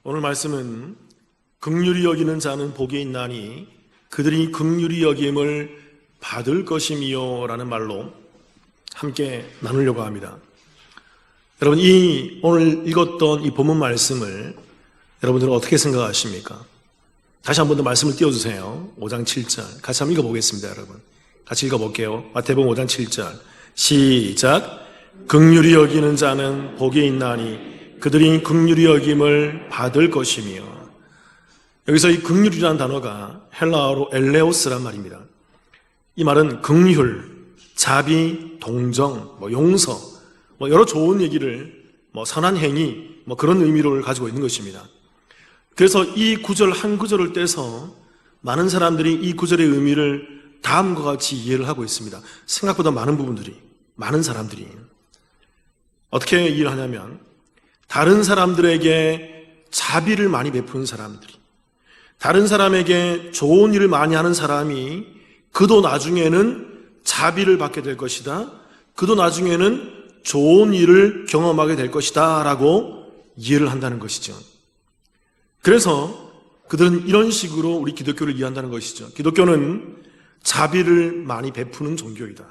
오늘 말씀은 긍휼히 여기는 자는 복이 있나니 그들이 긍휼히 여김을 받을 것이미요 라는 말로 함께 나누려고 합니다. 여러분, 오늘 읽었던 이 본문 말씀을 여러분들은 어떻게 생각하십니까? 다시 한 번 더 말씀을 띄워주세요. 5장 7절 같이 한번 읽어보겠습니다. 여러분 같이 읽어볼게요. 마태복음 5장 7절 시작. 긍휼히 여기는 자는 복이 있나니 그들이 긍휼히 여김을 받을 것이며. 여기서 이 긍휼이라는 단어가 헬라어로 엘레오스란 말입니다. 이 말은 긍휼, 자비, 동정, 용서, 여러 좋은 얘기를 선한 행위 그런 의미를 가지고 있는 것입니다. 그래서 이 구절 한 구절을 떼서 많은 사람들이 이 구절의 의미를 다음과 같이 이해를 하고 있습니다. 생각보다 많은 사람들이 어떻게 이해를 하냐면, 다른 사람들에게 자비를 많이 베푸는 사람들이, 다른 사람에게 좋은 일을 많이 하는 사람이 그도 나중에는 자비를 받게 될 것이다, 그도 나중에는 좋은 일을 경험하게 될 것이다 라고 이해를 한다는 것이죠. 그래서 그들은 이런 식으로 우리 기독교를 이해한다는 것이죠. 기독교는 자비를 많이 베푸는 종교이다.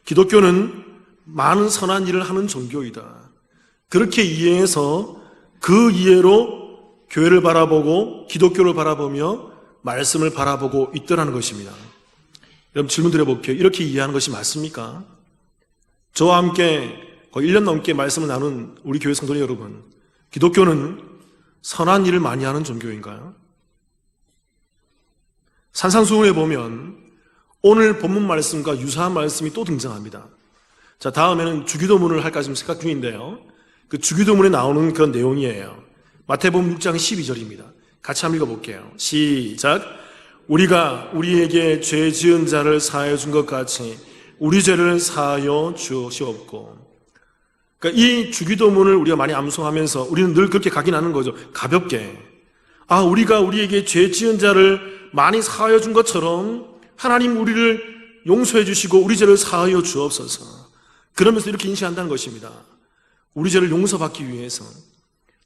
기독교는 많은 선한 일을 하는 종교이다. 그렇게 이해해서 그 이해로 교회를 바라보고 기독교를 바라보며 말씀을 바라보고 있더라는 것입니다. 여러분 질문 드려볼게요. 이렇게 이해하는 것이 맞습니까? 저와 함께 거의 1년 넘게 말씀을 나눈 우리 교회 성도님 여러분, 기독교는 선한 일을 많이 하는 종교인가요? 산상수훈에 보면 오늘 본문 말씀과 유사한 말씀이 또 등장합니다. 자, 다음에는 주기도문을 할까 지금 생각 중인데요. 그 주기도문에 나오는 그런 내용이에요. 마태복음 6장 12절입니다. 같이 한번 읽어볼게요. 시작. 우리가 우리에게 죄 지은 자를 사하여 준 것 같이 우리 죄를 사하여 주시옵고. 그러니까 이 주기도문을 우리가 많이 암송하면서 우리는 늘 그렇게 각인하는 거죠. 가볍게. 우리가 우리에게 죄 지은 자를 많이 사하여 준 것처럼 하나님 우리를 용서해 주시고 우리 죄를 사하여 주옵소서. 그러면서 이렇게 인식한다는 것입니다. 우리 죄를 용서받기 위해서,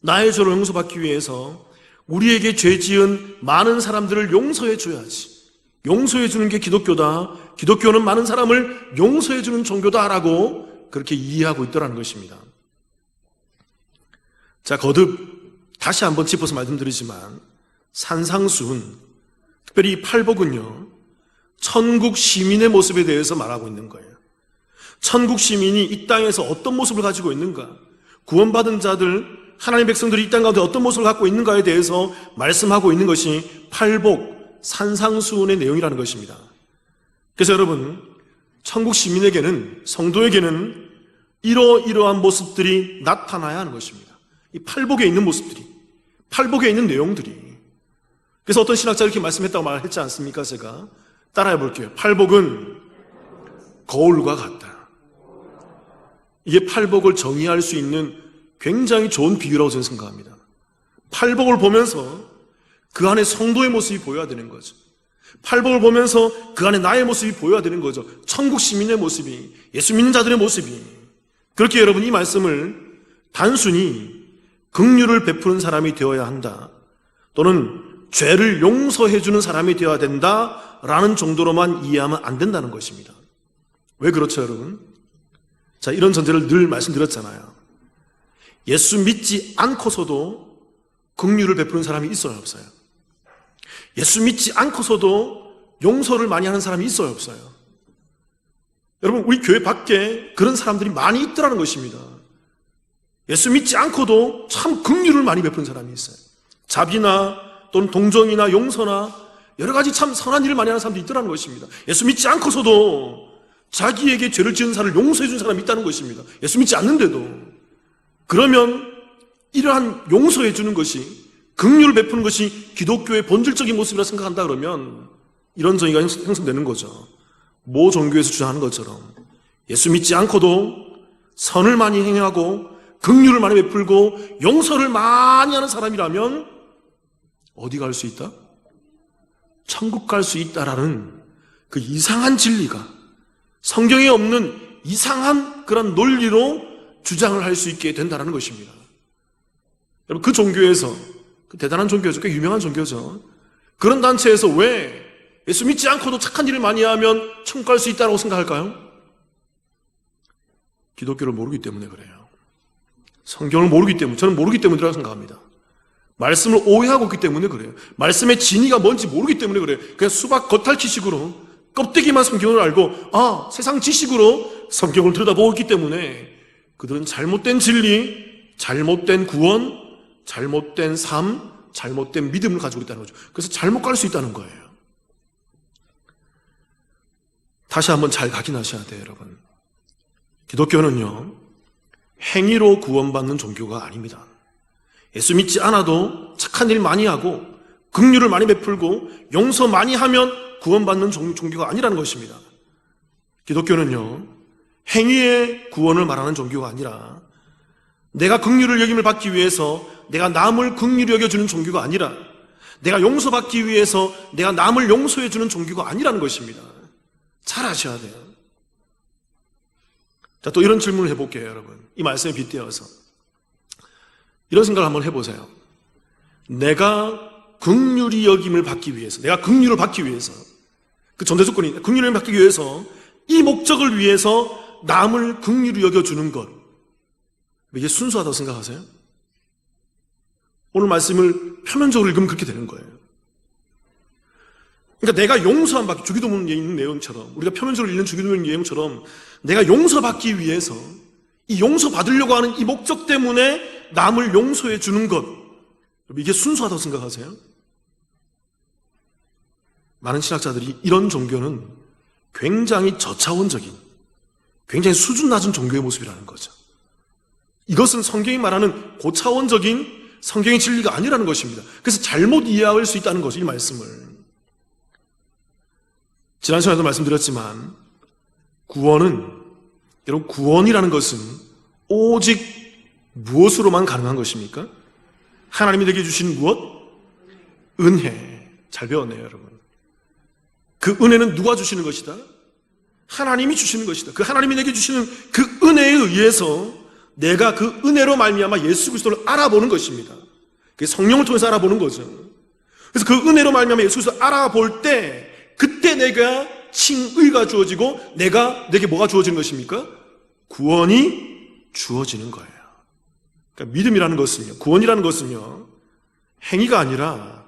나의 죄를 용서받기 위해서 우리에게 죄 지은 많은 사람들을 용서해 줘야지. 용서해 주는 게 기독교다. 기독교는 많은 사람을 용서해 주는 종교다라고 그렇게 이해하고 있더라는 것입니다. 자, 거듭 다시 한번 짚어서 말씀드리지만 산상수훈, 특별히 이 팔복은요, 천국 시민의 모습에 대해서 말하고 있는 거예요. 천국 시민이 이 땅에서 어떤 모습을 가지고 있는가, 구원받은 자들, 하나님의 백성들이 이 땅 가운데 어떤 모습을 갖고 있는가에 대해서 말씀하고 있는 것이 팔복, 산상수훈의 내용이라는 것입니다. 그래서 여러분, 천국 시민에게는, 성도에게는 이러이러한 모습들이 나타나야 하는 것입니다. 이 팔복에 있는 모습들이, 팔복에 있는 내용들이. 그래서 어떤 신학자 이렇게 말씀했다고 말했지 않습니까? 제가 따라해 볼게요. 팔복은 거울과 같다. 이게 팔복을 정의할 수 있는 굉장히 좋은 비유라고 저는 생각합니다. 팔복을 보면서 그 안에 성도의 모습이 보여야 되는 거죠. 팔복을 보면서 그 안에 나의 모습이 보여야 되는 거죠. 천국 시민의 모습이, 예수 믿는 자들의 모습이. 그렇게 여러분, 이 말씀을 단순히 긍휼을 베푸는 사람이 되어야 한다, 또는 죄를 용서해 주는 사람이 되어야 된다라는 정도로만 이해하면 안 된다는 것입니다. 왜 그렇죠, 여러분? 자, 이런 전제를 늘 말씀드렸잖아요. 예수 믿지 않고서도 긍휼을 베푸는 사람이 있어요, 없어요? 예수 믿지 않고서도 용서를 많이 하는 사람이 있어요, 없어요? 여러분, 우리 교회 밖에 그런 사람들이 많이 있더라는 것입니다. 예수 믿지 않고도 참 긍휼을 많이 베푸는 사람이 있어요. 자비나 또는 동정이나 용서나 여러 가지 참 선한 일을 많이 하는 사람들이 있더라는 것입니다. 예수 믿지 않고서도 자기에게 죄를 지은 사람을 용서해 준 사람이 있다는 것입니다. 예수 믿지 않는데도. 그러면 이러한 용서해 주는 것이, 긍휼을 베푸는 것이 기독교의 본질적인 모습이라 생각한다 그러면 이런 정의가 형성되는 거죠. 모 종교에서 주장하는 것처럼 예수 믿지 않고도 선을 많이 행하고 긍휼을 많이 베풀고 용서를 많이 하는 사람이라면 어디 갈 수 있다? 천국 갈 수 있다라는 그 이상한 진리가, 성경에 없는 이상한 그런 논리로 주장을 할 수 있게 된다는 것입니다. 여러분, 그 종교에서, 그 대단한 종교죠. 꽤 유명한 종교죠. 그런 단체에서 왜 예수 믿지 않고도 착한 일을 많이 하면 천국 갈 수 있다고 생각할까요? 기독교를 모르기 때문에 그래요. 성경을 모르기 때문에, 저는 모르기 때문이라고 생각합니다. 말씀을 오해하고 있기 때문에 그래요. 말씀의 진위가 뭔지 모르기 때문에 그래요. 그냥 수박 겉핥기식으로 껍데기만 성경을 알고 세상 지식으로 성경을 들여다보고 있기 때문에 그들은 잘못된 진리, 잘못된 구원, 잘못된 삶, 잘못된 믿음을 가지고 있다는 거죠. 그래서 잘못 갈 수 있다는 거예요. 다시 한번 잘 각인하셔야 돼요, 여러분. 기독교는요, 행위로 구원받는 종교가 아닙니다. 예수 믿지 않아도 착한 일 많이 하고 긍휼을 많이 베풀고 용서 많이 하면 구원받는 종교가 아니라는 것입니다. 기독교는요, 행위의 구원을 말하는 종교가 아니라 내가 긍휼을 여김을 받기 위해서 내가 남을 긍휼히 여겨주는 종교가 아니라 내가 용서받기 위해서 내가 남을 용서해주는 종교가 아니라는 것입니다. 잘 아셔야 돼요. 자, 또 이런 질문을 해볼게요, 여러분. 이 말씀에 빗대어서 이런 생각을 한번 해보세요. 내가 긍휼히 여김을 받기 위해서, 내가 긍휼을 받기 위해서, 그 전제 조건이 긍휼을 받기 위해서 이 목적을 위해서 남을 긍휼히 여겨주는 것, 이게 순수하다고 생각하세요? 오늘 말씀을 표면적으로 읽으면 그렇게 되는 거예요. 그러니까 내가 용서함 받기, 주기도문에 있는 내용처럼, 우리가 표면적으로 읽는 주기도문 내용처럼 내가 용서받기 위해서 이 용서받으려고 하는 이 목적 때문에 남을 용서해 주는 것, 이게 순수하다고 생각하세요? 많은 신학자들이 이런 종교는 굉장히 저차원적인, 굉장히 수준 낮은 종교의 모습이라는 거죠. 이것은 성경이 말하는 고차원적인 성경의 진리가 아니라는 것입니다. 그래서 잘못 이해할 수 있다는 거죠, 이 말씀을. 지난 시간에도 말씀드렸지만 여러분, 구원이라는 것은 오직 무엇으로만 가능한 것입니까? 하나님이 내게 주신 무엇? 은혜. 잘 배웠네요, 여러분. 그 은혜는 누가 주시는 것이다? 하나님이 주시는 것이다. 그 하나님이 내게 주시는 그 은혜에 의해서 내가 그 은혜로 말미암아 예수 그리스도를 알아보는 것입니다. 그게 성령을 통해서 알아보는 거죠. 그래서 그 은혜로 말미암아 예수 그리스도를 알아볼 때 그때 내가 칭의가 주어지고 내게 뭐가 주어지는 것입니까? 구원이 주어지는 거예요. 그러니까 믿음이라는 것은요, 구원이라는 것은요, 행위가 아니라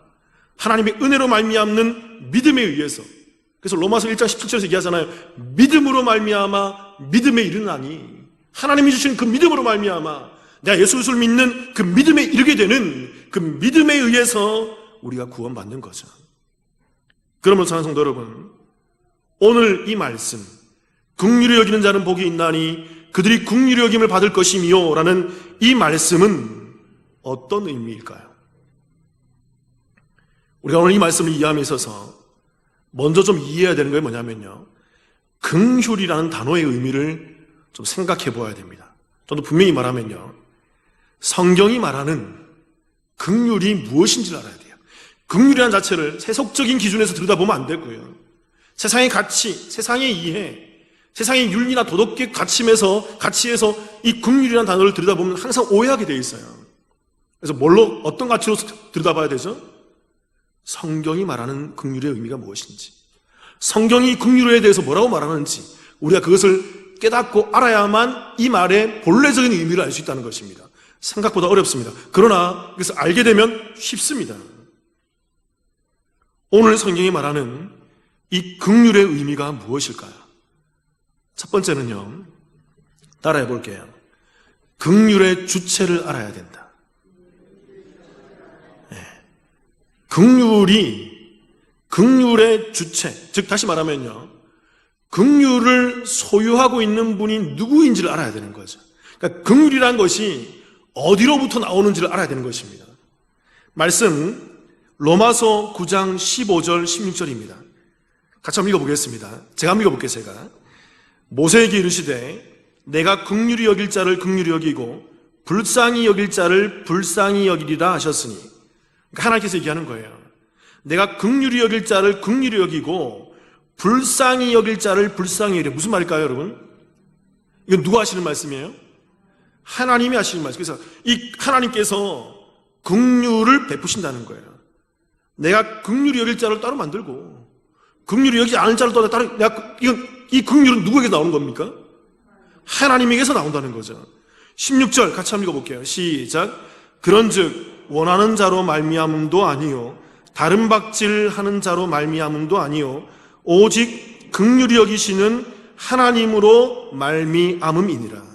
하나님의 은혜로 말미암는 믿음에 의해서. 그래서 로마서 1장 17절에서 얘기하잖아요. 믿음으로 말미암아 믿음에 이르나니, 하나님이 주신 그 믿음으로 말미암아 내가 예수 그리스도를 믿는 그 믿음에 이르게 되는 그 믿음에 의해서 우리가 구원받는 거죠. 그러므로 사랑하는 성도 여러분, 오늘 이 말씀, 긍휼히 여기는 자는 복이 있나니 그들이 긍휼히 여김을 받을 것이며 라는 이 말씀은 어떤 의미일까요? 우리가 오늘 이 말씀을 이해함에 있어서 먼저 좀 이해해야 되는 게 뭐냐면요, 긍휼이라는 단어의 의미를 좀 생각해 보아야 됩니다. 저도 분명히 말하면요, 성경이 말하는 긍휼이 무엇인지를 알아야 돼요. 긍휼이라는 자체를 세속적인 기준에서 들여다보면 안 되고요, 세상의 가치, 세상의 이해, 세상의 윤리나 도덕적 가치에서 이 긍휼이라는 단어를 들여다보면 항상 오해하게 돼 있어요. 그래서 어떤 가치로 들여다봐야 되죠? 성경이 말하는 긍휼의 의미가 무엇인지, 성경이 긍휼에 대해서 뭐라고 말하는지 우리가 그것을 깨닫고 알아야만 이 말의 본래적인 의미를 알 수 있다는 것입니다. 생각보다 어렵습니다. 그러나 그래서 알게 되면 쉽습니다. 오늘 성경이 말하는 이 긍휼의 의미가 무엇일까요? 첫 번째는요, 따라해 볼게요. 긍휼의 주체를 알아야 된다. 네. 긍휼의 주체, 즉 다시 말하면요, 긍휼을 소유하고 있는 분이 누구인지를 알아야 되는 거죠. 그러니까 긍휼이란 것이 어디로부터 나오는지를 알아야 되는 것입니다. 말씀 로마서 9장 15절 16절입니다. 같이 한번 읽어보겠습니다. 제가 한번 읽어볼게요. 제가 모세에게 이르시되 내가 긍휼히 여길 자를 긍휼히 여기고 불쌍히 여길 자를 불쌍히 여기리라 하셨으니, 그러니까 하나님께서 얘기하는 거예요. 내가 긍휼히 여길 자를 긍휼히 여기고 불쌍히 여길 자를 불쌍히 여기리라. 무슨 말일까요, 여러분? 이건 누가 하시는 말씀이에요? 하나님이 하시는 말씀. 그래서 이 하나님께서 긍휼을 베푸신다는 거예요. 내가 긍휼히 여길 자를 따로 만들고 긍휼히 여기지 않을 자를 따로 이 긍휼은 누구에게 나오는 겁니까? 하나님에게서 나온다는 거죠. 16절 같이 한번 읽어볼게요. 시작. 그런즉 원하는 자로 말미암음도 아니요 다른 박질하는 자로 말미암음도 아니요 오직 긍휼히 여기시는 하나님으로 말미암음이니라.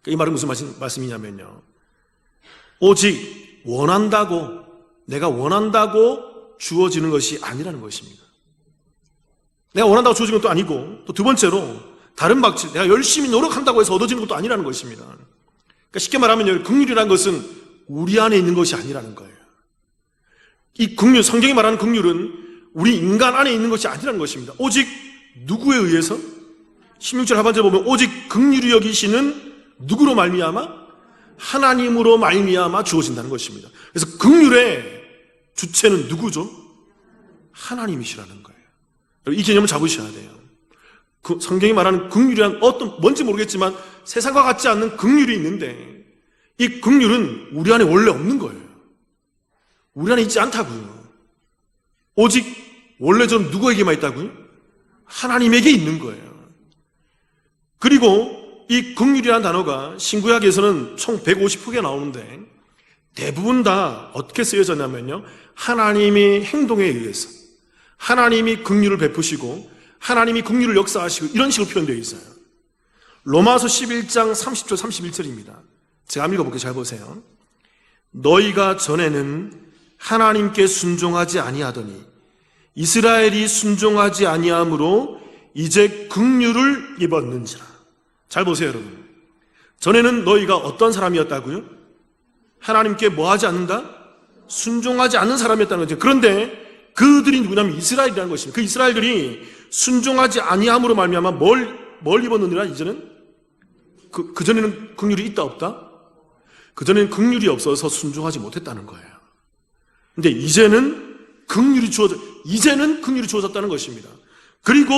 이 말은 무슨 말씀이냐면요, 오직 원한다고, 내가 원한다고 주어지는 것이 아니라는 것입니다. 내가 원한다고 주어지는 것도 아니고, 또 두 번째로 다른 박질, 내가 열심히 노력한다고 해서 얻어지는 것도 아니라는 것입니다. 그러니까 쉽게 말하면 긍휼이라는 것은 우리 안에 있는 것이 아니라는 거예요. 이 긍휼, 성경이 말하는 긍휼은 우리 인간 안에 있는 것이 아니라는 것입니다. 오직 누구에 의해서? 16절 하반절에 보면 오직 긍휼히 여기시는 누구로 말미암아? 하나님으로 말미암아 주어진다는 것입니다. 그래서 긍휼의 주체는 누구죠? 하나님이시라는 거예요. 이 개념을 잡으셔야 돼요. 성경이 말하는 긍휼이란 뭔지 모르겠지만 세상과 같지 않는 긍휼이 있는데 이 긍휼은 우리 안에 원래 없는 거예요. 우리 안에 있지 않다고요. 오직 원래 좀 누구에게만 있다고요? 하나님에게 있는 거예요. 그리고 이 긍휼이라는 단어가 신구약에서는 총 150흑에 나오는데 대부분 다 어떻게 쓰여졌냐면요, 하나님의 행동에 의해서 하나님이 긍휼을 베푸시고 하나님이 긍휼을 역사하시고 이런 식으로 표현되어 있어요. 로마서 11장 30절 31절입니다. 제가 한번 읽어볼게요. 잘 보세요. 너희가 전에는 하나님께 순종하지 아니하더니 이스라엘이 순종하지 아니함으로 이제 긍휼을 입었는지라. 잘 보세요, 여러분. 전에는 너희가 어떤 사람이었다고요? 하나님께 뭐 하지 않는다? 순종하지 않는 사람이었다는 거죠. 그런데 그들이 누구냐면 이스라엘이라는 것입니다. 그 이스라엘들이 순종하지 아니함으로 말미암아 뭘 입었느니라. 이제는 그전에는 긍휼이 있다 없다? 그전에는 긍휼이 없어서 순종하지 못했다는 거예요. 근데 이제는 긍휼이 주어졌다는 것입니다. 그리고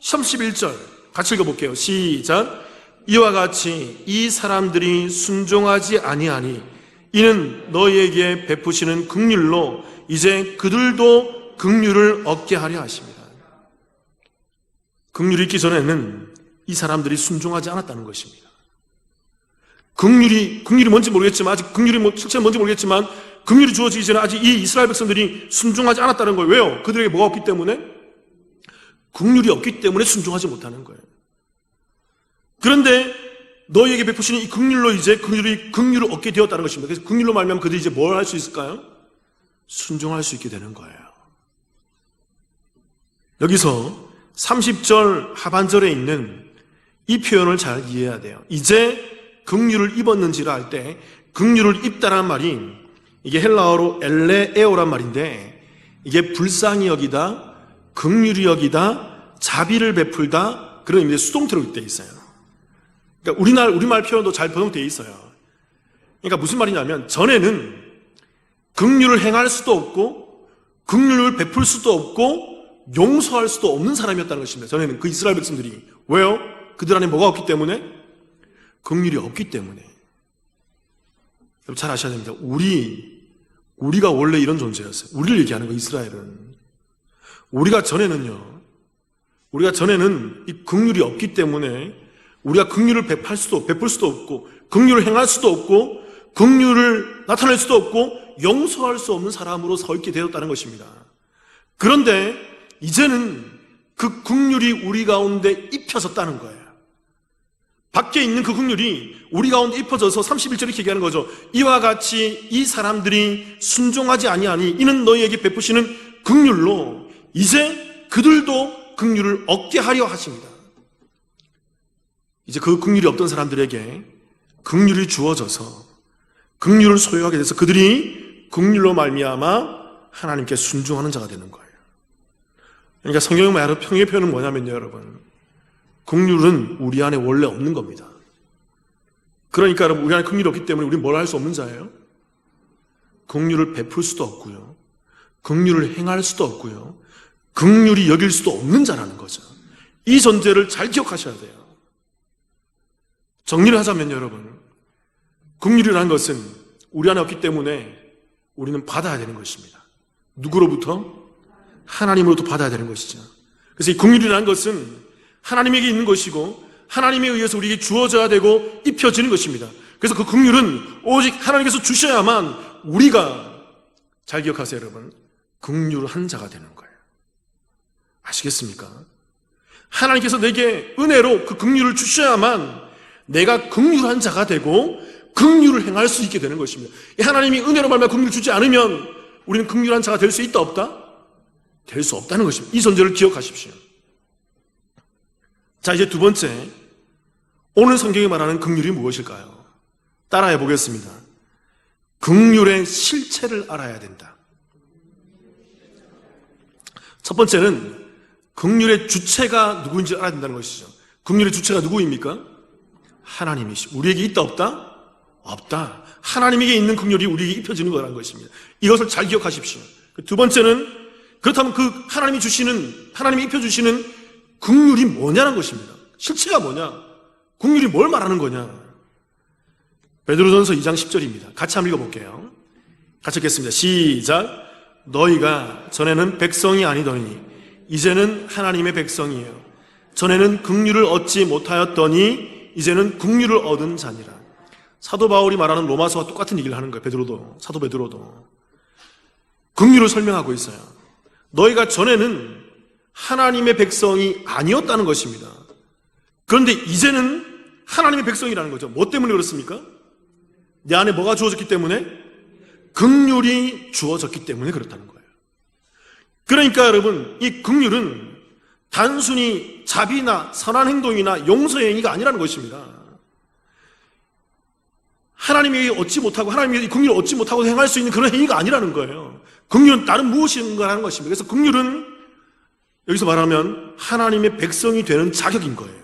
31절 같이 읽어볼게요. 시작. 이와 같이 이 사람들이 순종하지 아니하니 이는 너희에게 베푸시는 긍휼로 이제 그들도 긍휼을 얻게 하려 하십니다. 긍휼이 있기 전에는 이 사람들이 순종하지 않았다는 것입니다. 긍휼이 뭔지 모르겠지만, 아직 긍휼이 실체는 뭔지 모르겠지만 긍휼이 주어지기 전에 아직 이 이스라엘 백성들이 순종하지 않았다는 거예요. 왜요? 그들에게 뭐가 없기 때문에? 긍휼이 없기 때문에 순종하지 못하는 거예요. 그런데 너희에게 베푸시는 이 긍휼로 이제 긍휼을 얻게 되었다는 것입니다. 그래서 긍휼로 말미암아 그들이 이제 뭘 할 수 있을까요? 순종할 수 있게 되는 거예요. 여기서 30절 하반절에 있는 이 표현을 잘 이해해야 돼요. 이제 긍휼을 입었는지라 할 때 긍휼을 입다라는 말이 이게 헬라어로 엘레에오란 말인데 이게 불쌍히 여기다, 긍휼히 여기다, 자비를 베풀다 그런 의미의 수동태로 되어 있어요. 그러니까 우리말 표현도 잘 번역되어 있어요. 그러니까 무슨 말이냐면 전에는 긍휼을 행할 수도 없고 긍휼을 베풀 수도 없고 용서할 수도 없는 사람이었다는 것입니다. 전에는 그 이스라엘 백성들이. 왜요? 그들 안에 뭐가 없기 때문에? 긍휼이 없기 때문에. 여러분 잘 아셔야 됩니다. 우리가 원래 이런 존재였어요. 우리를 얘기하는 거예요. 이스라엘은. 우리가 전에는 이 긍휼이 없기 때문에 우리가 긍휼을 베풀 수도 없고 긍휼을 행할 수도 없고 긍휼을 나타낼 수도 없고 용서할 수 없는 사람으로 서 있게 되었다는 것입니다. 그런데 이제는 그 긍휼이 우리 가운데 입혀졌다는 거예요. 밖에 있는 그 긍휼이 우리 가운데 입혀져서 31절에 이렇게 얘기하는 거죠. 이와 같이 이 사람들이 순종하지 아니하니 이는 너희에게 베푸시는 긍휼로 이제 그들도 긍휼을 얻게 하려 하십니다. 이제 그 긍휼이 없던 사람들에게 긍휼이 주어져서 긍휼을 소유하게 돼서 그들이 긍휼로 말미암아 하나님께 순종하는 자가 되는 거예요. 그러니까 성경의 말하는 평의 표현은 뭐냐면요, 여러분. 긍휼은 우리 안에 원래 없는 겁니다. 그러니까 여러분, 우리 안에 긍휼이 없기 때문에 우리는 뭘 할 수 없는 자예요? 긍휼을 베풀 수도 없고요. 긍휼을 행할 수도 없고요. 긍휼이 여길 수도 없는 자라는 거죠. 이 전제를 잘 기억하셔야 돼요. 정리를 하자면 여러분, 긍휼이라는 것은 우리 안에 없기 때문에 우리는 받아야 되는 것입니다. 누구로부터? 하나님으로부터 받아야 되는 것이죠. 그래서 이 긍휼이라는 것은 하나님에게 있는 것이고 하나님에 의해서 우리에게 주어져야 되고 입혀지는 것입니다. 그래서 그 긍휼은 오직 하나님께서 주셔야만 우리가, 잘 기억하세요 여러분, 긍휼한 자가 되는 거예요. 아시겠습니까? 하나님께서 내게 은혜로 그 긍휼을 주셔야만 내가 긍휼한 자가 되고 긍휼을 행할 수 있게 되는 것입니다. 하나님이 은혜로 말미암아 긍휼을 주지 않으면 우리는 긍휼한 자가 될 수 있다 없다? 될 수 없다는 것입니다. 이 전제를 기억하십시오. 자, 이제 두 번째, 오늘 성경이 말하는 긍휼이 무엇일까요? 따라해 보겠습니다. 긍휼의 실체를 알아야 된다. 첫 번째는 긍휼의 주체가 누구인지 알아야 된다는 것이죠. 긍휼의 주체가 누구입니까? 하나님이시오. 우리에게 있다 없다? 없다. 하나님에게 있는 긍휼이 우리에게 입혀지는 거라는 것입니다. 이것을 잘 기억하십시오. 두 번째는, 그렇다면 그 하나님이 입혀주시는 긍휼이 뭐냐는 것입니다. 실체가 뭐냐? 긍휼이 뭘 말하는 거냐? 베드로전서 2장 10절입니다. 같이 한번 읽어볼게요. 같이 읽겠습니다. 시작. 너희가 전에는 백성이 아니더니 이제는 하나님의 백성이에요. 전에는 긍휼을 얻지 못하였더니 이제는 긍휼을 얻은 자니라. 사도 바울이 말하는 로마서와 똑같은 얘기를 하는 거예요. 사도 베드로도 긍휼을 설명하고 있어요. 너희가 전에는 하나님의 백성이 아니었다는 것입니다. 그런데 이제는 하나님의 백성이라는 거죠. 뭐 때문에 그렇습니까? 내 안에 뭐가 주어졌기 때문에? 긍휼이 주어졌기 때문에 그렇다는 거예요. 그러니까 여러분, 이 긍휼은 단순히 자비나 선한 행동이나 용서의 행위가 아니라는 것입니다. 하나님에게 얻지 못하고 하나님에게 긍휼을 얻지 못하고 행할 수 있는 그런 행위가 아니라는 거예요. 긍휼은 다른 무엇인가라는 것입니다. 그래서 긍휼은 여기서 말하면 하나님의 백성이 되는 자격인 거예요.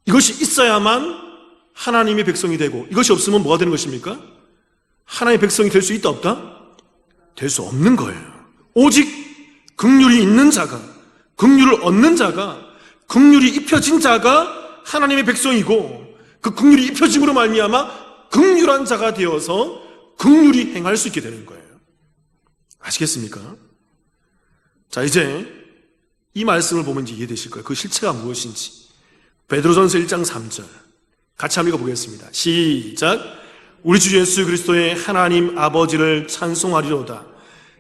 이것이 있어야만 하나님의 백성이 되고, 이것이 없으면 뭐가 되는 것입니까? 하나님의 백성이 될 수 있다 없다? 될 수 없는 거예요. 오직 긍휼이 있는 자가, 긍휼을 얻는 자가, 긍휼이 입혀진 자가 하나님의 백성이고, 그 긍휼이 입혀짐으로 말미암아 긍휼한 자가 되어서 긍휼히 행할 수 있게 되는 거예요. 아시겠습니까? 자, 이제 이 말씀을 보면 이제 이해되실 거예요. 그 실체가 무엇인지. 베드로전서 1장 3절 같이 한번 읽어보겠습니다. 시작. 우리 주 예수 그리스도의 하나님 아버지를 찬송하리로다.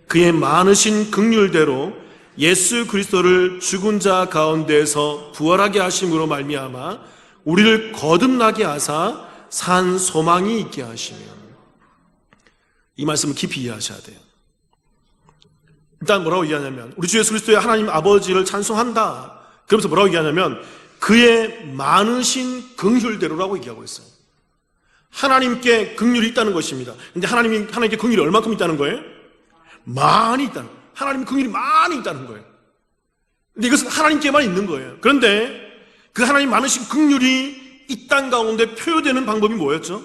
그의 많으신 긍휼대로 예수 그리스도를 죽은 자 가운데서 부활하게 하심으로 말미암아 우리를 거듭나게 하사 산 소망이 있게 하시며. 이 말씀을 깊이 이해하셔야 돼요. 일단 뭐라고 얘기하냐면, 우리 주 예수 그리스도의 하나님 아버지를 찬송한다. 그러면서 뭐라고 얘기하냐면 그의 많으신 긍휼대로라고 얘기하고 있어요. 하나님께 긍휼이 있다는 것입니다. 근데 하나님께 긍휼이 얼마큼 있다는 거예요? 많이 있다는 거예요. 하나님의 긍휼이 많이 있다는 거예요. 근데 이것은 하나님께만 있는 거예요. 그런데 그 하나님 많으신 긍휼이 이 땅 가운데 표현되는 방법이 뭐였죠?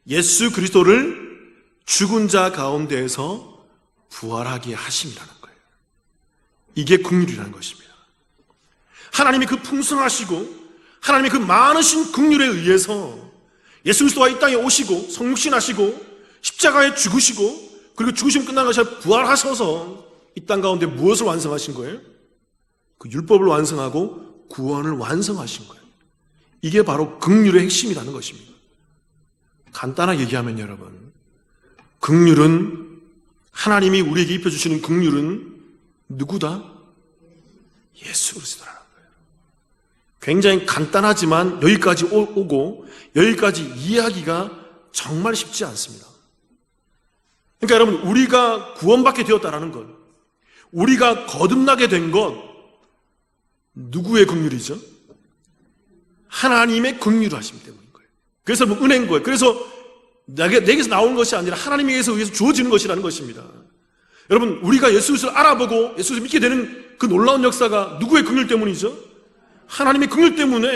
예수 그리스도를 죽은 자 가운데에서 부활하게 하심이라는 거예요. 이게 긍휼이라는 것입니다. 하나님의 그 풍성하시고 하나님의 그 많으신 긍휼에 의해서 예수 그리스도가 이 땅에 오시고 성육신하시고 십자가에 죽으시고, 그리고 죽으시면 끝난 것이 아니라 부활하셔서 이 땅 가운데 무엇을 완성하신 거예요? 그 율법을 완성하고 구원을 완성하신 거예요. 이게 바로 긍휼의 핵심이라는 것입니다. 간단하게 얘기하면 여러분, 긍휼은, 하나님이 우리에게 입혀주시는 긍휼은 누구다? 예수 그리스도라는 거예요. 굉장히 간단하지만 여기까지 오고 여기까지 이해하기가 정말 쉽지 않습니다. 그러니까 여러분, 우리가 구원받게 되었다라는 것, 우리가 거듭나게 된 것, 누구의 긍휼이죠? 하나님의 긍휼하심 때문인 거예요. 그래서 뭐 은혜인 거예요. 그래서 내게서 나오는 것이 아니라 하나님에게서 의해서 주어지는 것이라는 것입니다. 여러분, 우리가 예수 그리스도를 알아보고 예수 그리스도를 믿게 되는 그 놀라운 역사가 누구의 긍휼 때문이죠? 하나님의 긍휼 때문에,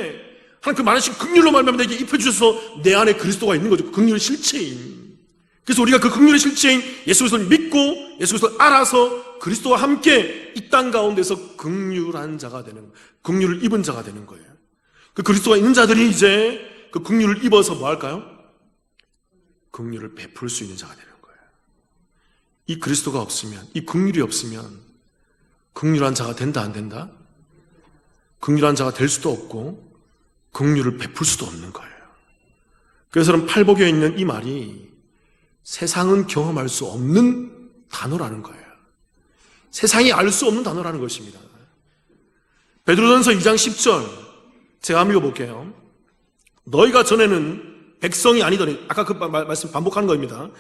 하나님 그 많으신 긍휼로 말미암아 내게 입혀주셔서 내 안에 그리스도가 있는 거죠. 긍휼의 실체인. 그래서 우리가 그 긍휼의 실체인 예수 그리스도를 믿고 예수 그리스도를 알아서 그리스도와 함께 이 땅 가운데서 긍휼한 자가 되는, 긍휼을 입은 자가 되는 거예요. 그 그리스도가 있는 자들이 이제 그 긍휼을 입어서 뭐 할까요? 긍휼을 베풀 수 있는 자가 되는 거예요. 이 그리스도가 없으면, 이 긍휼이 없으면 긍휼한 자가 된다 안 된다? 긍휼한 자가 될 수도 없고 긍휼을 베풀 수도 없는 거예요. 그래서 여러분, 팔복에 있는 이 말이 세상은 경험할 수 없는 단어라는 거예요. 세상이 알 수 없는 단어라는 것입니다. 베드로전서 2장 10절 제가 한번 읽어볼게요. 너희가 전에는 백성이 아니더니, 아까 그 말씀 반복하는 겁니다.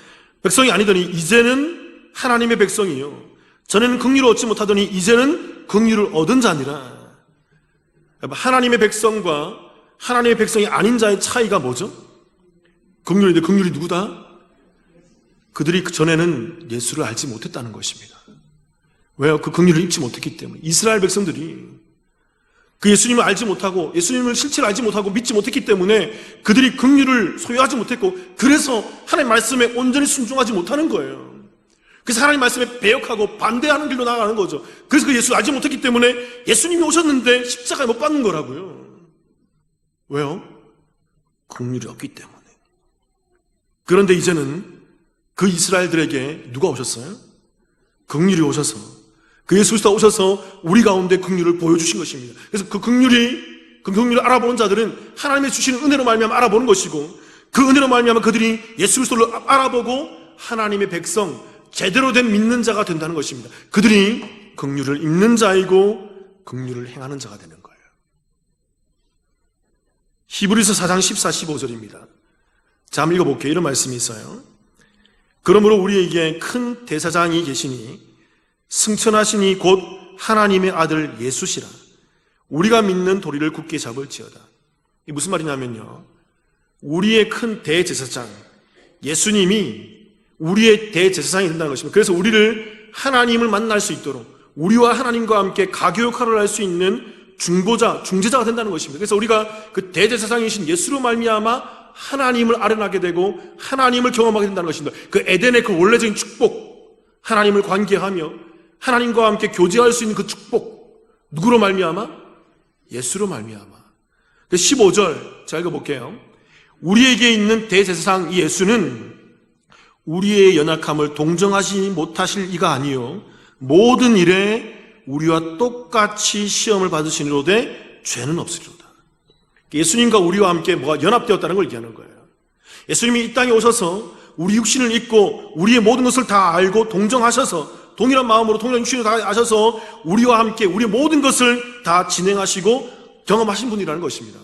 백성이 아니더니 이제는 하나님의 백성이요, 전에는 긍휼을 얻지 못하더니 이제는 긍휼을 얻은 자니라. 하나님의 백성과 하나님의 백성이 아닌 자의 차이가 뭐죠? 긍휼인데 긍휼이 누구다? 그들이 전에는 예수를 알지 못했다는 것입니다. 왜요? 그 긍휼을 입지 못했기 때문에. 이스라엘 백성들이 그 예수님을 알지 못하고 예수님을 실체를 알지 못하고 믿지 못했기 때문에 그들이 긍휼을 소유하지 못했고, 그래서 하나님 말씀에 온전히 순종하지 못하는 거예요. 그래서 하나님 말씀에 배역하고 반대하는 길로 나아가는 거죠. 그래서 그 예수를 알지 못했기 때문에 예수님이 오셨는데 십자가에 못 박는 거라고요. 왜요? 긍휼이 없기 때문에. 그런데 이제는 그 이스라엘들에게 누가 오셨어요? 긍휼이 오셔서, 그 예수 그리스도가 오셔서 우리 가운데 긍휼을 보여주신 것입니다. 그래서 그 긍휼을 알아보는 자들은 하나님의 주시는 은혜로 말미암아 알아보는 것이고, 그 은혜로 말미암아 그들이 예수 그리스도를 알아보고 하나님의 백성, 제대로 된 믿는 자가 된다는 것입니다. 그들이 긍휼을 입는 자이고 긍휼을 행하는 자가 되는 거예요. 히브리서 4장 14, 15절입니다. 자, 한번 읽어볼게요. 이런 말씀이 있어요. 그러므로 우리에게 큰 대사장이 계시니 승천하시니 곧 하나님의 아들 예수시라. 우리가 믿는 도리를 굳게 잡을지어다. 이게 무슨 말이냐면요, 우리의 큰 대제사장 예수님이 우리의 대제사장이 된다는 것입니다. 그래서 우리를 하나님을 만날 수 있도록, 우리와 하나님과 함께 가교 역할을 할 수 있는 중보자, 중재자가 된다는 것입니다. 그래서 우리가 그 대제사장이신 예수로 말미암아 하나님을 아련하게 되고 하나님을 경험하게 된다는 것입니다. 그 에덴의 그 원래적인 축복, 하나님을 관계하며 하나님과 함께 교제할 수 있는 그 축복, 누구로 말미암아? 예수로 말미암아. 15절 자 읽어볼게요. 우리에게 있는 대제사장 이 예수는 우리의 연약함을 동정하지 못하실 이가 아니요 모든 일에 우리와 똑같이 시험을 받으시니로되 죄는 없으리로다. 예수님과 우리와 함께 뭐가 연합되었다는 걸 얘기하는 거예요. 예수님이 이 땅에 오셔서 우리 육신을 입고 우리의 모든 것을 다 알고 동정하셔서, 동일한 마음으로 동일한 육신을 다 아셔서 우리와 함께 우리의 모든 것을 다 진행하시고 경험하신 분이라는 것입니다.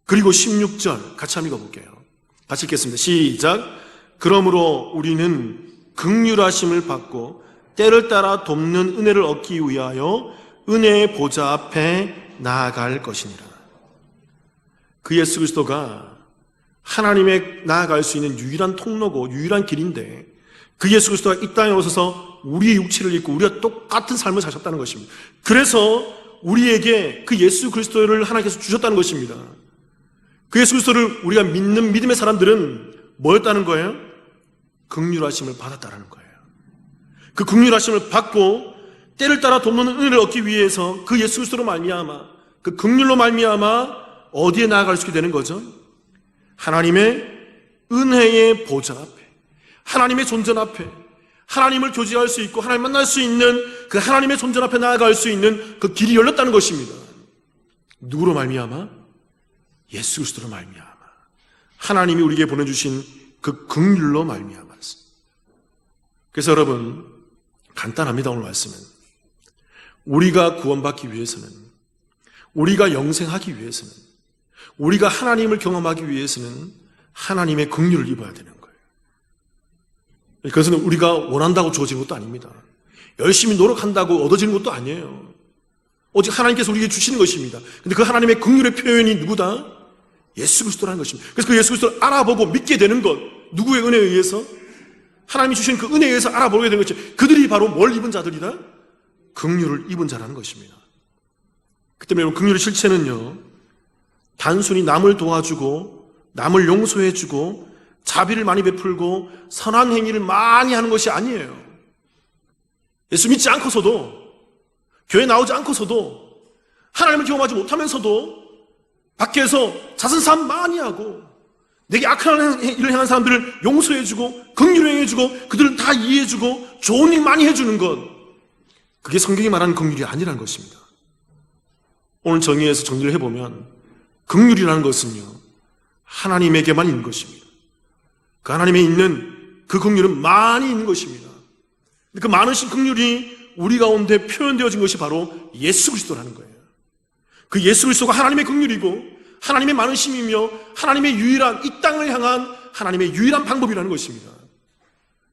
그리고 16절 같이 한번 읽어볼게요. 같이 읽겠습니다. 시작. 그러므로 우리는 긍휼하심을 받고 때를 따라 돕는 은혜를 얻기 위하여 은혜의 보좌 앞에 나아갈 것이니라. 그 예수 그리스도가 하나님에 나아갈 수 있는 유일한 통로고 유일한 길인데, 그 예수 그리스도가 이 땅에 오셔서 우리의 육체를 입고 우리와 똑같은 삶을 사셨다는 것입니다. 그래서 우리에게 그 예수 그리스도를 하나님께서 주셨다는 것입니다. 그 예수 그리스도를 우리가 믿는 믿음의 사람들은 뭐였다는 거예요? 긍휼하심을 받았다는 거예요. 그 긍휼하심을 받고 때를 따라 돕는 은혜를 얻기 위해서 그 예수 그리스도로 말미암아, 그 긍휼로 말미암아 어디에 나아갈 수 있게 되는 거죠? 하나님의 은혜의 보좌 앞에, 하나님의 존전 앞에, 하나님을 교제할 수 있고 하나님 만날 수 있는 그 하나님의 존전 앞에 나아갈 수 있는 그 길이 열렸다는 것입니다. 누구로 말미암아? 예수 그리스도로 말미암아, 하나님이 우리에게 보내주신 그 긍휼로 말미암아. 그래서 여러분, 간단합니다. 오늘 말씀은 우리가 구원받기 위해서는, 우리가 영생하기 위해서는, 우리가 하나님을 경험하기 위해서는 하나님의 긍휼을 입어야 되는 거예요. 그것은 우리가 원한다고 주어지는 것도 아닙니다. 열심히 노력한다고 얻어지는 것도 아니에요. 오직 하나님께서 우리에게 주시는 것입니다. 근데 그 하나님의 긍휼의 표현이 누구다? 예수 그리스도라는 것입니다. 그래서 그 예수 그리스도를 알아보고 믿게 되는 것, 누구의 은혜에 의해서? 하나님이 주신 그 은혜에 의해서 알아보게 되는 것이, 그들이 바로 뭘 입은 자들이다? 긍휼을 입은 자라는 것입니다. 그 때문에 여러분, 긍휼의 실체는요, 단순히 남을 도와주고 남을 용서해주고 자비를 많이 베풀고 선한 행위를 많이 하는 것이 아니에요. 예수 믿지 않고서도, 교회 나오지 않고서도, 하나님을 경험하지 못하면서도 밖에서 자선사업 많이 하고 내게 악한 일을 행한 사람들을 용서해주고 긍휼히 행해주고 그들을 다 이해해주고 좋은 일 많이 해주는 것, 그게 성경이 말하는 긍휼이 아니라는 것입니다. 오늘 정의에서 정리를 해보면 긍휼이라는 것은요, 하나님에게만 있는 것입니다. 그 하나님에 있는 그 긍휼은 많이 있는 것입니다. 그 많으신 긍휼이 우리 가운데 표현되어진 것이 바로 예수 그리스도라는 거예요. 그 예수 그리스도가 하나님의 긍휼이고 하나님의 많으심이며 하나님의 유일한, 이 땅을 향한 하나님의 유일한 방법이라는 것입니다.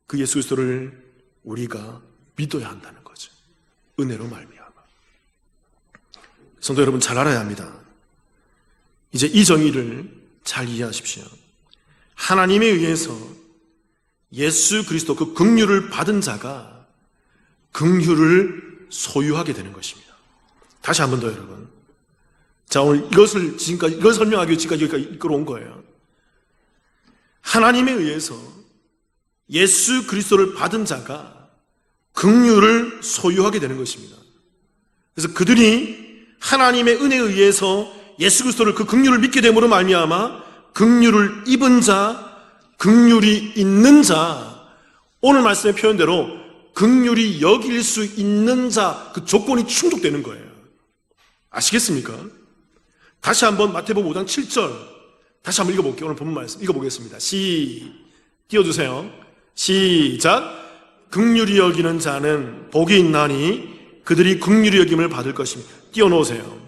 그 예수 그리스도를 우리가 믿어야 한다는 거죠. 은혜로 말미암아. 성도 여러분, 잘 알아야 합니다. 이제 이 정의를 잘 이해하십시오. 하나님에 의해서 예수 그리스도 그 긍휼을 받은 자가 긍휼을 소유하게 되는 것입니다. 다시 한 번 더 여러분. 자, 오늘 이걸 설명하기 위해 지금까지 여기까지 이끌어온 거예요. 하나님에 의해서 예수 그리스도를 받은 자가 긍휼을 소유하게 되는 것입니다. 그래서 그들이 하나님의 은혜에 의해서 예수 그리스도를, 그 긍휼을 믿게 됨으로 말미암아 긍휼을 입은 자, 긍휼이 있는 자, 오늘 말씀의 표현대로 긍휼이 여길 수 있는 자, 그 조건이 충족되는 거예요. 아시겠습니까? 다시 한번 마태복음 5장 7절 다시 한번 읽어볼게요. 오늘 본문 말씀 읽어보겠습니다. 띄워주세요. 시작. 긍휼히 여기는 자는 복이 있나니 그들이 긍휼히 여김을 받을 것입니다. 띄워놓으세요.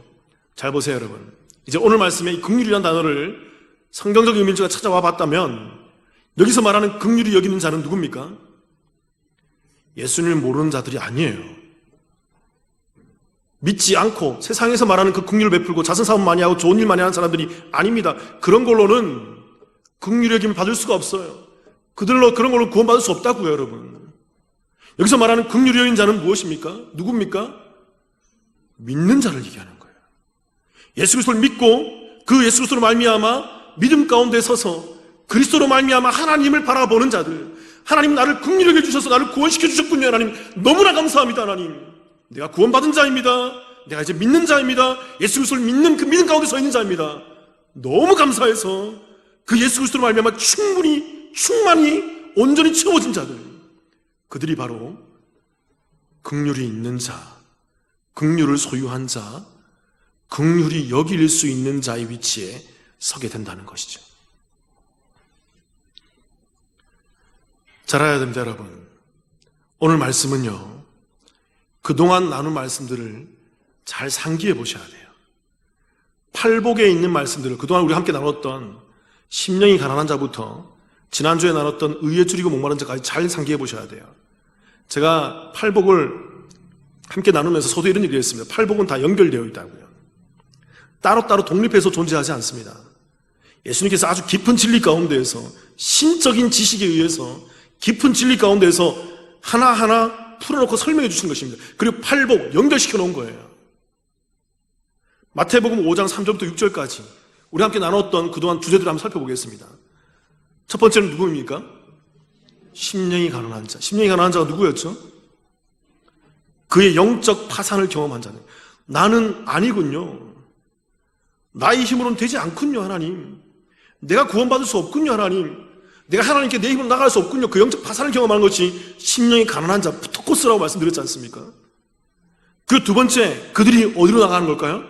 잘 보세요 여러분. 이제 오늘 말씀에 이 긍휼이라는 단어를 성경적 의미를 제가 찾아와 봤다면 여기서 말하는 긍휼히 여기는 자는 누굽니까? 예수님을 모르는 자들이 아니에요. 믿지 않고 세상에서 말하는 그 긍휼을 베풀고 자선사업 많이 하고 좋은 일 많이 하는 사람들이 아닙니다. 그런 걸로는 긍휼히 여김을 받을 수가 없어요. 그런 걸로 구원받을 수 없다고요, 여러분. 여기서 말하는 긍휼히 여긴 자는 무엇입니까? 누굽니까? 믿는 자를 얘기하는 거예요. 예수 그리스도를 믿고 그 예수 그리스도로 말미암아 믿음 가운데 서서 그리스도로 말미암아 하나님을 바라보는 자들, 하나님 나를 긍휼히 여겨 주셔서 나를 구원시켜 주셨군요. 하나님 너무나 감사합니다. 하나님 내가 구원받은 자입니다. 내가 이제 믿는 자입니다. 예수 그리스도를 믿는 그 믿음 가운데 서 있는 자입니다. 너무 감사해서 그 예수 그리스도로 말미암아 충만히 온전히 채워진 자들, 그들이 바로 긍휼이 있는 자, 긍휼을 소유한 자, 긍휼이 여길 수 있는 자의 위치에 서게 된다는 것이죠. 잘 알아야 됩니다, 여러분. 오늘 말씀은요, 그동안 나눈 말씀들을 잘 상기해 보셔야 돼요. 팔복에 있는 말씀들을, 그동안 우리 함께 나눴던 심령이 가난한 자부터 지난주에 나눴던 의에 줄이고 목마른 자까지 잘 상기해 보셔야 돼요. 제가 팔복을 함께 나누면서 저도 이런 얘기를 했습니다. 팔복은 다 연결되어 있다고요. 따로따로 독립해서 존재하지 않습니다. 예수님께서 아주 깊은 진리 가운데에서, 신적인 지식에 의해서 깊은 진리 가운데에서 하나하나 풀어놓고 설명해 주신 것입니다. 그리고 팔복 연결시켜 놓은 거예요. 마태복음 5장 3절부터 6절까지 우리 함께 나눴던 그동안 주제들을 한번 살펴보겠습니다. 첫 번째는 누구입니까? 심령이 가난한 자. 심령이 가난한 자가 누구였죠? 그의 영적 파산을 경험한 자는, 나는 아니군요. 나의 힘으로는 되지 않군요. 하나님, 내가 구원받을 수 없군요. 하나님, 내가 하나님께 내 힘으로 나갈 수 없군요. 그 영적 파산을 경험하는 것이 심령이 가난한 자, 푸토코스라고 말씀드렸지 않습니까? 그 두 번째, 그들이 어디로 나가는 걸까요?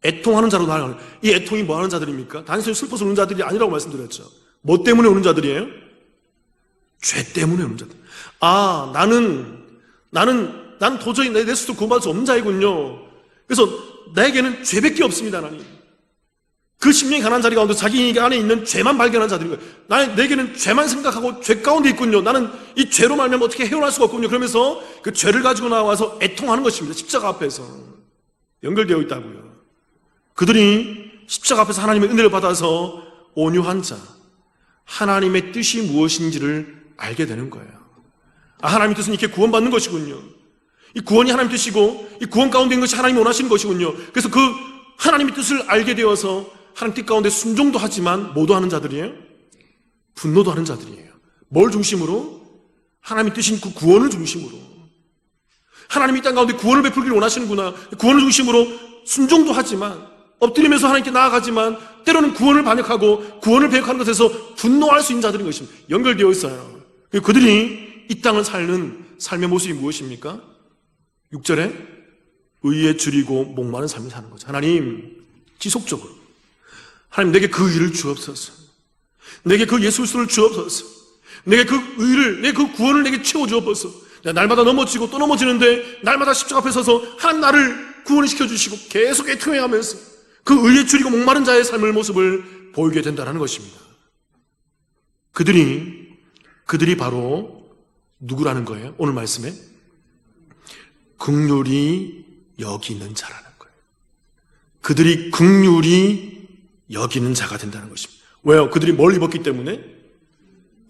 애통하는 자로 나가는. 이 애통이 뭐 하는 자들입니까? 단순히 슬퍼서 우는 자들이 아니라고 말씀드렸죠. 뭐 때문에 우는 자들이에요? 죄 때문에 우는 자들. 아, 나는 도저히 내 스스로 구원받을 수 없는 자이군요. 그래서 나에게는 죄밖에 없습니다. 하나님, 그 심령이 가난한 자리 가운데 자기 안에 있는 죄만 발견한 자들인 거예요. 내게는 죄만 생각하고 죄 가운데 있군요. 나는 이 죄로 말면 어떻게 헤어날 수가 없군요. 그러면서 그 죄를 가지고 나와서 애통하는 것입니다. 십자가 앞에서 연결되어 있다고요. 그들이 십자가 앞에서 하나님의 은혜를 받아서 온유한 자, 하나님의 뜻이 무엇인지를 알게 되는 거예요. 아, 하나님의 뜻은 이렇게 구원받는 것이군요. 이 구원이 하나님 뜻이고 이 구원 가운데 있는 것이 하나님이 원하시는 것이군요. 그래서 그 하나님의 뜻을 알게 되어서 하나님 뜻 가운데 순종도 하지만 뭐도 하는 자들이에요? 분노도 하는 자들이에요. 뭘 중심으로? 하나님의 뜻인 그 구원을 중심으로. 하나님이 이 땅 가운데 구원을 베풀기를 원하시는구나. 구원을 중심으로 순종도 하지만, 엎드리면서 하나님께 나아가지만 때로는 구원을 반역하고 구원을 배역하는 것에서 분노할 수 있는 자들인 것입니다. 연결되어 있어요. 그들이 이 땅을 사는 삶의 모습이 무엇입니까? 6절에 의에 줄이고 목마른 삶을 사는 거죠. 하나님, 지속적으로 하나님 내게 그 의를 주옵소서. 내게 그 예수 그리스도를 주옵소서. 내게 그 의를, 내게 그 구원을 내게 채워주옵소서. 내가 날마다 넘어지고 또 넘어지는데 날마다 십자가 앞에 서서 하나님 나를 구원을 시켜주시고 계속 애통해가면서 그 의에 줄이고 목마른 자의 삶의 모습을 보이게 된다는 것입니다. 그들이 바로 누구라는 거예요? 오늘 말씀에 긍휼히 여기는 자라는 거예요. 그들이 긍휼히 여기는 자가 된다는 것입니다. 왜요? 그들이 뭘 입었기 때문에?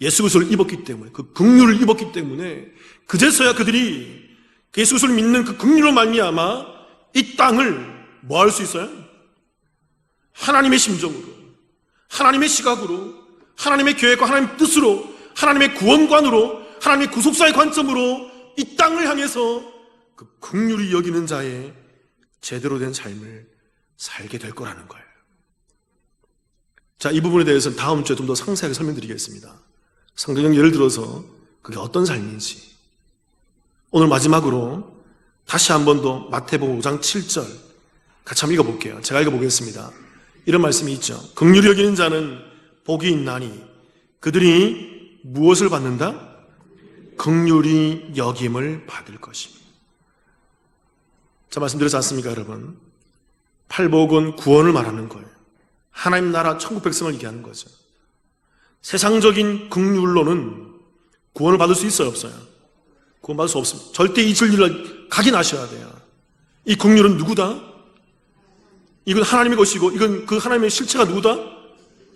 예수 그리스도를 입었기 때문에, 그 긍휼을 입었기 때문에 그제서야 그들이 예수 그리스도를 믿는 그 긍휼로 말미암아 이 땅을 뭐 할 수 있어요? 하나님의 심정으로, 하나님의 시각으로, 하나님의 계획과 하나님의 뜻으로, 하나님의 구원관으로, 하나님의 구속사의 관점으로 이 땅을 향해서 그 긍휼히 여기는 자의 제대로 된 삶을 살게 될 거라는 거예요. 자, 이 부분에 대해서는 다음 주에 좀 더 상세하게 설명드리겠습니다. 성경적 예를 들어서 그게 어떤 삶인지. 오늘 마지막으로 다시 한 번 더 마태복음 5장 7절 같이 한번 읽어볼게요. 제가 읽어보겠습니다. 이런 말씀이 있죠. 긍휼히 여기는 자는 복이 있나니 그들이 무엇을 받는다? 긍휼히 여김을 받을 것입니다. 자, 말씀드렸지 않습니까, 여러분? 팔복은 구원을 말하는 거예요. 하나님 나라 천국 백성을 얘기하는 거죠. 세상적인 긍휼로는 구원을 받을 수 있어요, 없어요? 구원받을 수 없습니다. 절대 이 진리를 각인하셔야 돼요. 이 긍휼은 누구다? 이건 하나님의 것이고 이건 그 하나님의 실체가 누구다?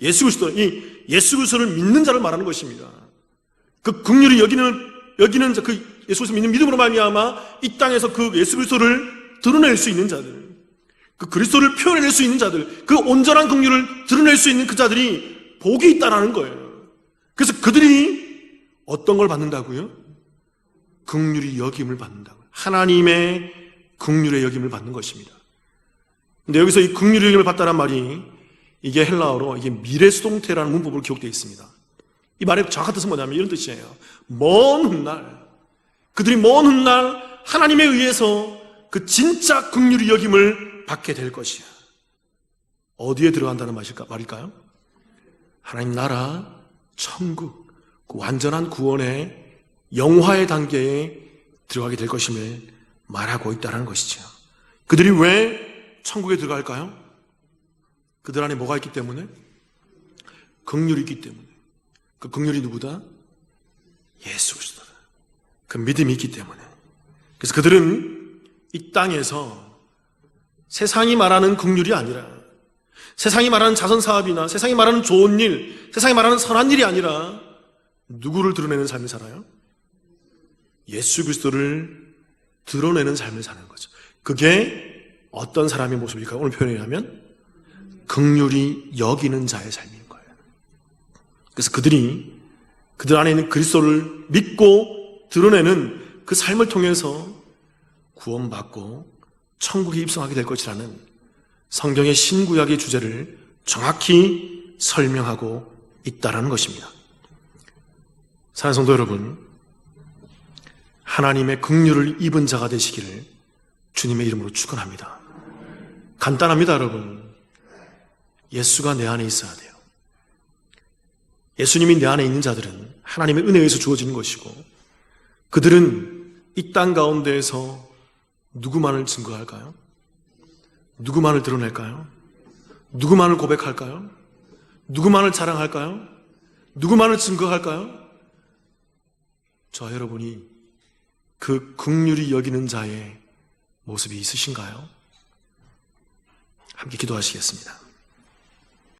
예수 그리스도. 이 예수 그리스도를 믿는 자를 말하는 것입니다. 그 긍휼히 여기는 자, 그 예수 그리스도 믿는 믿음으로 말미암아 이 땅에서 그 예수 그리스도를 드러낼 수 있는 자들, 그 그리스도를 표현해낼 수 있는 자들, 그 온전한 긍휼을 드러낼 수 있는 그 자들이 복이 있다라는 거예요. 그래서 그들이 어떤 걸 받는다고요? 긍휼히 여김을 받는다고요. 하나님의 긍휼의 여김을 받는 것입니다. 근데 여기서 이 긍휼의 여김을 받다란 말이 이게 헬라어로 이게 미래수동태라는 문법으로 기록되어 있습니다. 이 말의 정확한 뜻은 뭐냐면 이런 뜻이에요. 먼 훗날, 그들이 먼 훗날 하나님에 의해서 그 진짜 긍휼의 여김을 받게 될 것이야. 어디에 들어간다는 말일까요? 하나님 나라, 천국, 그 완전한 구원의 영화의 단계에 들어가게 될 것임을 말하고 있다는 것이죠. 그들이 왜 천국에 들어갈까요? 그들 안에 뭐가 있기 때문에? 긍휼이 있기 때문에. 그 긍휼이 누구다? 예수 그리스도다. 그 믿음이 있기 때문에. 그래서 그들은 이 땅에서 세상이 말하는 긍휼이 아니라, 세상이 말하는 자선사업이나 세상이 말하는 좋은 일, 세상이 말하는 선한 일이 아니라 누구를 드러내는 삶을 살아요? 예수 그리스도를 드러내는 삶을 사는 거죠. 그게 어떤 사람의 모습일까요? 오늘 표현하면 긍휼히 여기는 자의 삶인 거예요. 그래서 그들 안에 있는 그리스도를 믿고 드러내는 그 삶을 통해서 구원받고 천국에 입성하게 될 것이라는 성경의 신구약의 주제를 정확히 설명하고 있다는 것입니다. 사랑하는 성도 여러분, 하나님의 긍휼을 입은 자가 되시기를 주님의 이름으로 축원합니다. 간단합니다, 여러분. 예수가 내 안에 있어야 돼요. 예수님이 내 안에 있는 자들은 하나님의 은혜에서 주어지는 것이고, 그들은 이 땅 가운데에서 누구만을 증거할까요? 누구만을 드러낼까요? 누구만을 고백할까요? 누구만을 자랑할까요? 누구만을 증거할까요? 저 여러분이 그 긍휼히 여기는 자의 모습이 있으신가요? 함께 기도하시겠습니다.